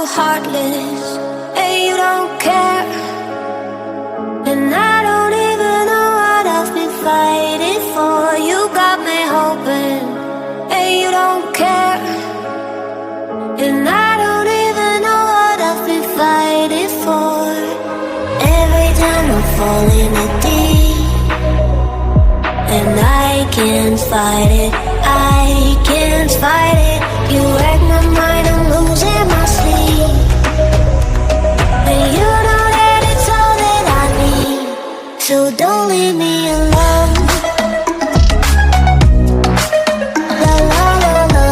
so heartless, and you don't care. And I don't even know what I've been fighting for. You got me hoping, and you don't care. And I don't even know what I've been fighting for. Every time I'm falling a deep, and I can't fight it, I can't fight it. You wreck my mind, I'm losing my sleep. And you know that it's all that I need, so don't leave me alone. La la la la,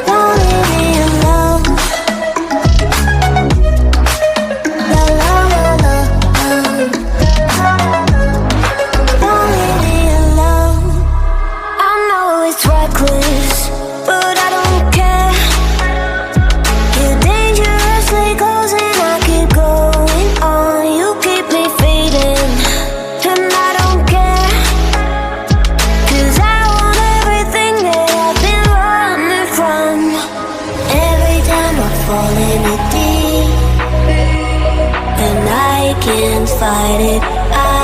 don't leave me alone. La la la la, don't leave me alone. I know it's reckless, but I don't care. You're dangerously close and I keep going on. You keep me fading, and I don't care. 'Cause I want everything that I've been running from. Every time I fall in it deep, and I can't fight it,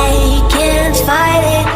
I can't fight it.